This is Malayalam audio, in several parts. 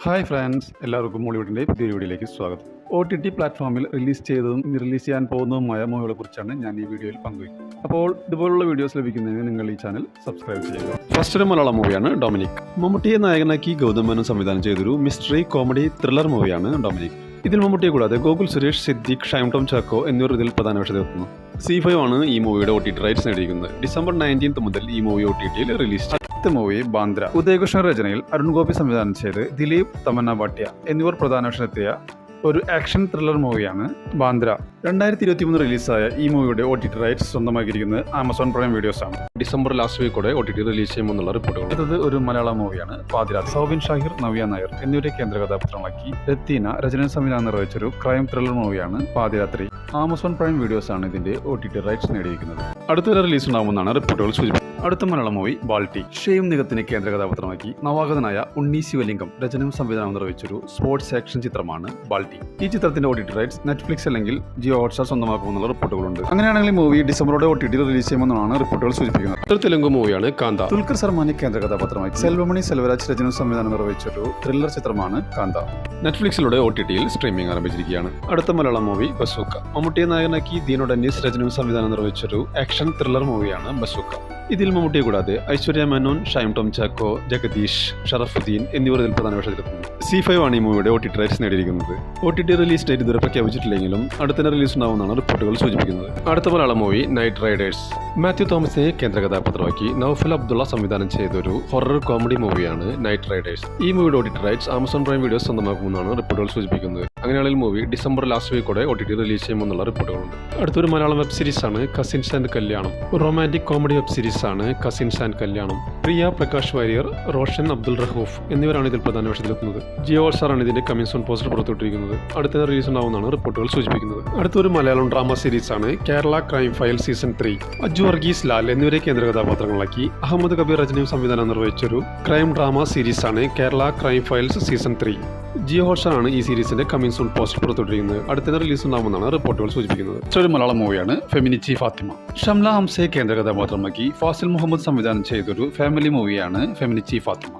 ഹായ് ഫ്രണ്ട്സ്, എല്ലാവർക്കും മോളിവുഡിൻ്റെ പുതിയ വീഡിയോയിലേക്ക് സ്വാഗതം. OTT പ്ലാറ്റ്ഫോമിൽ റിലീസ് ചെയ്തതും റിലീസ് ചെയ്യാൻ പോകുന്നതുമായ മൂവികളെ കുറിച്ചാണ് ഞാൻ ഈ വീഡിയോയിൽ പങ്കുവയ്ക്കുന്നത്. അപ്പോൾ ഇതുപോലുള്ള വീഡിയോസ് ലഭിക്കുന്നതിന് നിങ്ങൾ ഈ ചാനൽ സബ്സ്ക്രൈബ് ചെയ്യുക. ഫസ്റ്റ് ഒരു മലയാളം മൂവിയാണ് ഡൊമിനിക്. മമ്മൂട്ടിയെ നായകനാക്കി ഗൗതം മേനോൻ സംവിധാനം ചെയ്തൊരു മിസ്റ്ററി കോമഡി ത്രില്ലർ മൂവിയാണ് ഡൊമിനിക്. ഇതിൽ മമ്മൂട്ടിയെ കൂടാതെ ഗോകുൽ സുരേഷ്, സിദ്ദിഖ്, ഷൈം ടോം ചാക്കോ എന്നിവർ ഇതിൽ പ്രധാന വേഷത്തിലെത്തുന്നു. C5 ആണ് ഈ മൂവിയുടെ OTT റൈറ്റ്സ് നേടിയിരിക്കുന്നത്. ഡിസംബർ 19 മുതൽ ഈ മൂവി OTTയിൽ റിലീസ് ചെയ്യും. മൂവി ബാന്ദ്ര. ഉദയകൃഷ്ണ രചനയിൽ അരുൺ ഗോപി സംവിധാനം ചെയ്ത് ദിലീപ്, തമന്ന ഭാട്ടിയ എന്നിവർ പ്രധാന വേഷത്തിലെത്തിയ ഒരു ആക്ഷൻ ത്രില്ലർ മൂവിയാണ് ബാന്ദ്ര. 2023 റിലീസായ ഈ മൂവിയുടെ OTT റൈറ്റ്സ് സ്വന്തമാക്കിയിരിക്കുന്നത് ആമസോൺ പ്രൈം വീഡിയോസ് ആണ്. ഡിസംബർ ലാസ്റ്റ് വീക്കോടെ OTT റിലീസ് ചെയ്യുമെന്നുള്ള റിപ്പോർട്ടുകൾ. അടുത്തത് ഒരു മലയാളം മൂവിയാണ് പാതിരാത്രി. സൗബിൻ ഷാഹിർ, നവ്യ നായർ എന്നിവരെ കേന്ദ്ര കഥാപാത്രമാക്കി രത്തീന രചന സംവിധാനം നിർവഹിച്ചൊരു ക്രൈം ത്രില്ലർ മൂവിയാണ് പാതിരാത്രി. ആമസോൺ പ്രൈം വീഡിയോസ് ആണ് ഇതിന്റെ OTT റൈറ്റ്സ് നേടിയിരിക്കുന്നത്. അടുത്തൊരു റിലീസ് ഉണ്ടാകുമെന്നാണ് റിപ്പോർട്ടുകൾ സൂചിപ്പിക്കുന്നത്. അടുത്ത മലയാളം മൂവി ബാൾട്ടി. ഷെയ്ം നിഗത്തിനെ കേന്ദ്ര കഥാപാത്രമാക്കി നവാഗതനായ ഉണ്ണി ശിവലിംഗം രചനയും സംവിധാനം നിർവഹിച്ചൊരു സ്പോർട്സ് ആക്ഷൻ ചിത്രമാണ് ബാൾട്ടി. ഈ ചിത്രത്തിന്റെ OTT റൈറ്റ്സ് നെറ്റ്ഫ്ലിക്സ് അല്ലെങ്കിൽ ജിയോ ഹോട്ട്സ്റ്റാർ സ്വന്തമാക്കുമെന്നുള്ള റിപ്പോർട്ടുകളുണ്ട്. അങ്ങനെയാണെങ്കിൽ ഈ മൂവി ഡിസംബറോടെ OTT റിലീസ് ചെയ്യുമെന്നാണ് റിപ്പോർട്ടുകൾ സൂചിപ്പിക്കുന്നത്. ഒരു തെലുങ്ക് മൂവിയാണ് കാന്ത. ദുൽഖർ സൽമാനെ കേന്ദ്ര കഥാപാത്രമാക്കി സെൽവമണി സെൽവരാജ് രചനയും സംവിധാനം നിർവഹിച്ചൊരു ത്രില്ലർ ചിത്രമാണ് കാന്ത. നെറ്റ്ഫ്ലിക്സിലൂടെ OTTയിൽ സ്ട്രീമിംഗ് ആരംഭിച്ചിരിക്കുകയാണ്. അടുത്ത മലയാളം മൂവി ബസൂക്ക. മമ്മൂട്ടിയെ നായകനാക്കി ദീനോ ഡെന്നീസ് രചനയും സംവിധാനം നിർവഹിച്ചൊരു ആക്ഷൻ ത്രില്ലർ മൂവിയാണ് ബസൂക്ക. ഇതിൽ മമ്മൂട്ടിയെ കൂടാതെ ഐശ്വര്യ മേനോൻ, ഷൈം ടോം ചാക്കോ, ജഗദീഷ്, ഷറഫുദ്ദീൻ എന്നിവർ ഇതിൽ പ്രധാന വേഷത്തിലെത്തുന്നു. C5 ആണ് ഈ മൂവിയുടെ OTT റൈറ്റ്സ് നേടിയിരിക്കുന്നത്. OTT റിലീസ് ഡേറ്റ് ഇതുവരെ പ്രഖ്യാപിച്ചിട്ടില്ലെങ്കിലും അടുത്ത റിലീസ് ഉണ്ടാവുമെന്നാണ് റിപ്പോർട്ടുകൾ സൂചിപ്പിക്കുന്നത്. അടുത്ത Malayalam movie night riders. Mathew തോമസിനെ കേന്ദ്ര കഥാപാത്രമാക്കി നൗഫൽ അബ്ദുള്ള സംവിധാനം ചെയ്തൊരു ഹൊറർ കോമഡി മൂവിയാണ് നൈറ്റ് റൈഡേഴ്സ്. ഈ മൂവിയുടെ OTT rights Amazon Prime videos സ്വന്തമാക്കുമെന്നാണ് റിപ്പോർട്ടുകൾ സൂചിപ്പിക്കുന്നത്. അങ്ങനെയാണെങ്കിൽ മൂവി ഡിസംബർ ലാസ്റ്റ് വീക്കോടെ OTT റിലീസ് ചെയ്യുമെന്നുള്ള റിപ്പോർട്ടുകളുണ്ട്. അടുത്തൊരു മലയാളം വെബ് സീരീസ് ആണ് കസിൻസ് ആൻഡ് കല്യാണം. റൊമാൻറ്റിക് കോമഡി വെബ് സീരീസ് ആണ് കസിൻസ് ആൻഡ് കല്യാണം. പ്രിയ പ്രകാശ് വാര്യർ, റോഷൻ അബ്ദുൾ റഹൂഫ് എന്നിവരാണ് ഇതിൽ പ്രധാന വേഷത്തിലെത്തുന്നത്. ജിയോ ഹോട്ട്സ്റ്റാർ ആണ് ഇതിന്റെ കമ്മിങ് സൂൺ പോസ്റ്റർ പുറത്തുവിട്ടിരിക്കുന്നത്. അടുത്ത റിലീസ് ഉണ്ടാവുമെന്നാണ് റിപ്പോർട്ടുകൾ സൂചിപ്പിക്കുന്നത്. അടുത്തൊരു മലയാളം ഡ്രാമ സീരീസ് ആണ് Kerala crime file season 3. Aju Varghese, Lal എന്നിവരെ കേന്ദ്ര കഥാപാത്രങ്ങളാക്കി അഹമ്മദ് കബീർ രചനയും സംവിധാനം നിർവഹിച്ചൊരു ക്രൈം ഡ്രാമ സീരീസ് ആണ് Kerala crime files season 3. Jio Hotstar ആണ് ഈ സീരീസിന്റെ കമ്മിങ് സൂൺ പോസ്റ്റർ പുറത്തുവിട്ടിരിക്കുന്നത്. അടുത്ത റിലീസ് ഉണ്ടാവുമെന്നാണ് റിപ്പോർട്ടുകൾ സൂചിപ്പിക്കുന്നത്. ഒരു മലയാളം മൂവിയാണ് ഫെമിനിച്ചി ഫാത്തിമ. ഷംല ഹംസയെ കേന്ദ്ര കഥാപാത്രമാക്കി ഫാസിൽ മുഹമ്മദ് സംവിധാനം ചെയ്തൊരു ഫാമിലി മൂവിയാണ് ഫെമിനിച്ചി ഫാത്തിമ.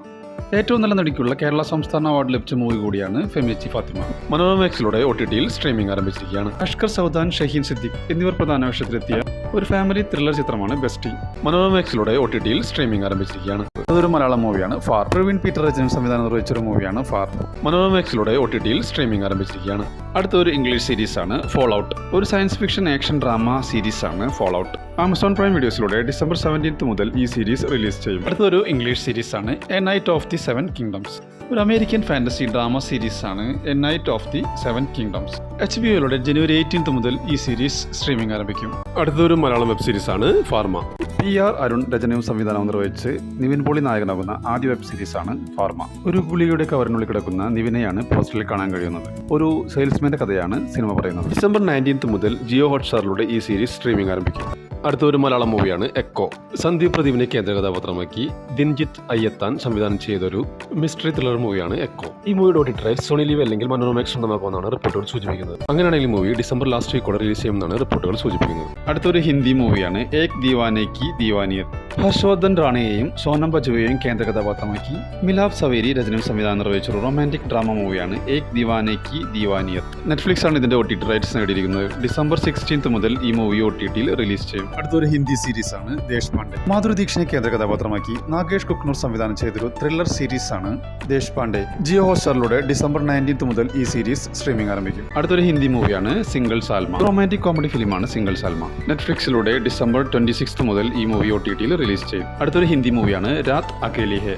ഏറ്റവും നല്ല നടിക്കുള്ള കേരള സംസ്ഥാന അവാർഡ് ലഭിച്ച മൂവി കൂടിയാണ് ഫെമിനിച്ചി ഫാത്തിമ. മനോരമ OTTയിൽ സ്ട്രീമിംഗ് ആരംഭിച്ചിരിക്കുകയാണ്. അഷ്കർ സൗദാൻ, ഷഹീൻ സിദ്ദിഖ് എന്നിവർ പ്രധാന വേഷത്തിലെത്തിയ ഒരു ഫാമിലി ത്രില്ലർ ചിത്രമാണ് ബെസ്റ്റി. മനോരമ OTTയിൽ സ്ട്രീമിംഗ് ആരംഭിച്ചിരിക്കുകയാണ്. അതൊരു മലയാളം മൂവിയാണ് ഫാർ. പ്രവീൺ പീറ്റർ രചന സംവിധാനം നിർവഹിച്ചൊരു മൂവിയാണ് ഫാർ. മനോരമ OTTയിൽ സ്ട്രീമിംഗ് ആരംഭിച്ചിരിക്കുകയാണ്. അടുത്ത ഒരു ഇംഗ്ലീഷ് സീരീസ് ആണ് ഫോൾ ഔട്ട്. ഒരു science fiction action drama series ആണ് ഫോൾ ഔട്ട്. ആമസോൺ പ്രൈം വീഡിയോസിലൂടെ ഡിസംബർ 17 മുതൽ ഈ സീരീസ് റിലീസ് ചെയ്യും. അടുത്തൊരു ഇംഗ്ലീഷ് സീരീസ് ആണ് a knight of the 7 kingdoms. ഒരു അമേരിക്കൻ ഫാന്റസി ഡ്രാമ സീരീസ് ആണ് a knight of the 7 kingdoms. HBO ജനുവരി 18 മുതൽ ഈ സീരീസ് സ്ട്രീമിംഗ് ആരംഭിക്കും. അടുത്തൊരു മലയാളം വെബ് സീരീസ് ആണ് ഫാർമ. PR അരുൺ രചനയും സംവിധാനവും നിർവഹിച്ച് നിവിൻ പോളി നായകനാകുന്ന ആദ്യ വെബ് സീരീസ് ആണ് ഫാർമ. ഒരു ഗുളികയുടെ കവറിനുള്ളിൽ കിടക്കുന്ന നിവിനെയാണ് പോസ്റ്ററിൽ കാണാൻ കഴിയുന്നത്. ഒരു സെയിൽസ്മാന്റെ കഥയാണ് സിനിമ പറയുന്നത്. ഡിസംബർ 19 മുതൽ ജിയോ ഹോട്ട്സ്റ്റാറിലൂടെ ഈ സീരീസ് സ്ട്രീമിംഗ് ആരംഭിക്കും. അടുത്തൊരു മലയാളം മൂവിയാണ് എക്കോ. സന്ദീപ് പ്രദീപിനെ കേന്ദ്ര കഥാപാത്രമാക്കി ദിൻജിത്ത് അയ്യത്താൻ സംവിധാനം ചെയ്തൊരു മിസ്റ്ററി ത്രില്ലർ മൂവിയാണ് എക്കോ. ഈ മൂവിയുടെ OTT റൈറ്റ്സ് സോണി ലീവ് അല്ലെങ്കിൽ മനോരമ സ്വന്തമാക്കുമെന്നാണ് റിപ്പോർട്ടുകൾ സൂചിപ്പിക്കുന്നത്. അങ്ങനെയാണെങ്കിൽ മൂവി ഡിസംബർ ലാസ്റ്റ് വീക്കോടെ റിലീസ് ചെയ്യുമെന്നാണ് റിപ്പോർട്ടുകൾ സൂചിപ്പിക്കുന്നത്. അടുത്തൊരു ഹിന്ദി മൂവിയാണ് ഏക് ദീവാനെ കി ദീവാനിയത്. ഹർഷവർദ്ധൻ റാണയെയും സോനം ബജുവയെയും കേന്ദ്ര കഥാപാത്രമാക്കി മിലാപ് സവേരി രചനയും സംവിധാനം നിർവഹിച്ചൊരു റൊമാൻറ്റിക് ഡ്രാമ മൂവിയാണ് ഏക് ദീവാനെ കി ദീവാനിയത്. നെറ്റ്ഫ്ലിക്സ് ആണ് ഇതിന്റെ OTT റൈറ്റ്സ് നേടിയിരിക്കുന്നത്. ഡിസംബർ 16 മുതൽ ഈ മൂവി OTTയിൽ റിലീസ് ചെയ്യും. അടുത്തൊരു ഹിന്ദി സീരീസ് ആണ് ദേശ്പാണ്ഡെ. മാധുരി ദീക്ഷിനെ കേന്ദ്ര കഥാപാത്രമാക്കി നാഗേഷ് കുക്നൂർ സംവിധാനം ചെയ്തൊരു ത്രില്ലർ സീരീസ് ആണ് ദേശ്പാണ്ഡെ. ജിയോ ഹോട്ട്സ്റ്റാറിലൂടെ ഡിസംബർ 19 മുതൽ ഈ സീരീസ് സ്ട്രീമിംഗ് ആരംഭിക്കും. അടുത്തൊരു ഹിന്ദി മൂവിയാണ് സിംഗിൾ സാൽമ. റൊമാൻറ്റിക് കോമഡി ഫിലിമാണ് സിംഗിൾ സാൽമ. നെറ്റ്ഫ്ലിക്സിലൂടെ ഡിസംബർ 26 മുതൽ ഈ മൂവി OTTയിൽ റിലീസ് ചെയ്യും. അടുത്തൊരു ഹിന്ദി മൂവിയാണ് രാത് അകേലി ഹെ.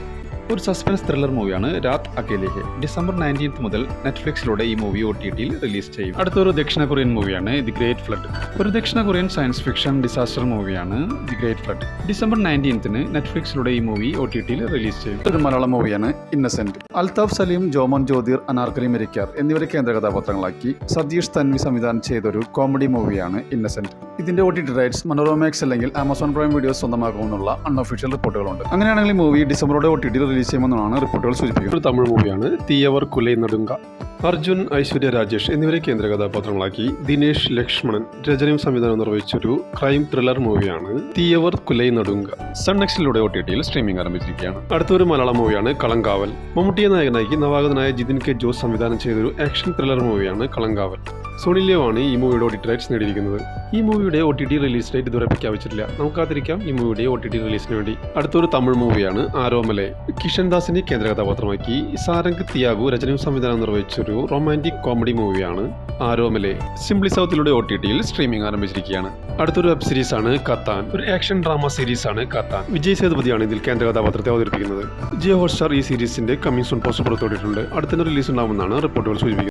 ഒരു സസ്പെൻസ് ത്രില്ലർ മൂവിയാണ് രാത് അകേലി ഹെ. ഡിസംബർ 19 മുതൽ നെറ്റ്ഫ്ലിക്സിലൂടെ ഈ മൂവി OTTയിൽ റിലീസ് ചെയ്യും. അടുത്തൊരു ദക്ഷിണ കൊറിയൻ മൂവിയാണ് ദി ഗ്രേറ്റ് ഫ്ലഡ്. ഒരു ദക്ഷിണ കൊറിയൻ സയൻസ് ഫിക്ഷൻ ഡിസാസ്റ്റർ മൂവിയാണ് ദി ഗ്രേറ്റ് ഫ്ലഡ്. ഡിസംബർ 19 നെറ്റ്ഫ്ലിക്സിലൂടെ ഈ മൂവി OTTയിൽ റിലീസ് ചെയ്യും. ഒരു മലയാളം മൂവിയാണ് ഇന്നസെന്റ്. അൽതാഫ് സലീം, ജോമോൻ ജ്യോതിർ, അനാർക്കലി മെരിക്കാർ എന്നിവരെ കേന്ദ്ര കഥാപാത്രങ്ങളാക്കി സതീഷ് തൻവി സംവിധാനം ചെയ്തൊരു കോമഡി മൂവിയാണ് ഇന്നസെന്റ്. ഇതിന്റെ OTT റൈറ്റ്സ് മനോരമ അല്ലെങ്കിൽ ആമസോൺ പ്രൈം വീഡിയോസ് സ്വന്തമാക്കുമെന്നുള്ള അൺഒഫീഷ്യൽ റിപ്പോർട്ടുകളുണ്ട്. അങ്ങനെയാണെങ്കിൽ മൂവി ഡിസംബറോടെ OTT റിലീസ് ചെയ്യുമെന്നാണ് റിപ്പോർട്ടുകൾ സൂചിപ്പിക്കുന്നത്. ഒരു തമിഴ് മൂവിയാണ് തീയവർ കുലൈ നടുങ്ക. അർജുൻ, ഐശ്വര്യ രാജേഷ് എന്നിവരെ കേന്ദ്ര കഥാപാത്രങ്ങളാക്കി ദിനേശ് ലക്ഷ്മണൻ രചനയും സംവിധാനം നിർവഹിച്ചൊരു ക്രൈം ത്രില്ലർ മൂവിയാണ് തീയവർ കുലൈ നടുങ്ക. സൺ നെക്സ്റ്റിലൂടെ OTT-യിൽ സ്ട്രീമിംഗ് ആരംഭിച്ചിരിക്കുകയാണ്. അടുത്തൊരു മലയാളം മൂവിയാണ് കളങ്കാവൽ. മമ്മൂട്ടിയെ നായകനാക്കി നവാഗതനായ ജിതിൻ കെ ജോസ് സംവിധാനം ചെയ്തൊരു ആക്ഷൻ ത്രില്ലർ മൂവിയാണ് കളങ്കാവൽ. സോണി ലിവ് ആണ് ഈ മൂവിയുടെ OTT റൈറ്റ്സ് നേടിയിരിക്കുന്നത്. ഈ മൂവിയുടെ OTT റിലീസ് ഡേറ്റ് ഇതുവരെ പ്രഖ്യാപിച്ചിട്ടില്ല. നമുക്ക് കാത്തിരിക്കാം ഈ മൂവിയുടെ OTT റിലീസിന് വേണ്ടി. അടുത്തൊരു തമിഴ് മൂവിയാണ് ആരോമലെ. കിഷൻ ദാസിനെ കേന്ദ്ര കഥാപാത്രമാക്കി സാരംഗ് തിയാഗു രചനയും സംവിധാനം നിർവഹിച്ചൊരു റൊമാൻറ്റിക് കോമഡി മൂവിയാണ് ആരോമലെ. സിംപ്ലി സൗത്തിലൂടെ OTT-യിൽ സ്ട്രീമിംഗ് ആരംഭിച്ചിരിക്കുകയാണ്. അടുത്തൊരു വെബ് സീരീസ് ആണ് കത്താൻ. ഒരു ആക്ഷൻ ഡ്രാമ സീരീസ് ആണ് കത്താൻ. വിജയ് സേതുപതിയാണ് ഇതിൽ കേന്ദ്ര കഥാപാത്രത്തെ അവതരിപ്പിക്കുന്നത്. ജിയോ ഹോട്ട്സ്റ്റാർ ഈ സീരീസിന്റെ കമ്മിങ് സൂൺ പോസ്റ്റർ പുറത്തുവിട്ടിട്ടുണ്ട്. അടുത്ത റിലീസ് ഉണ്ടാവുമെന്നാണ് റിപ്പോർട്ടുകൾ സൂചിപ്പിക്കുന്നത്.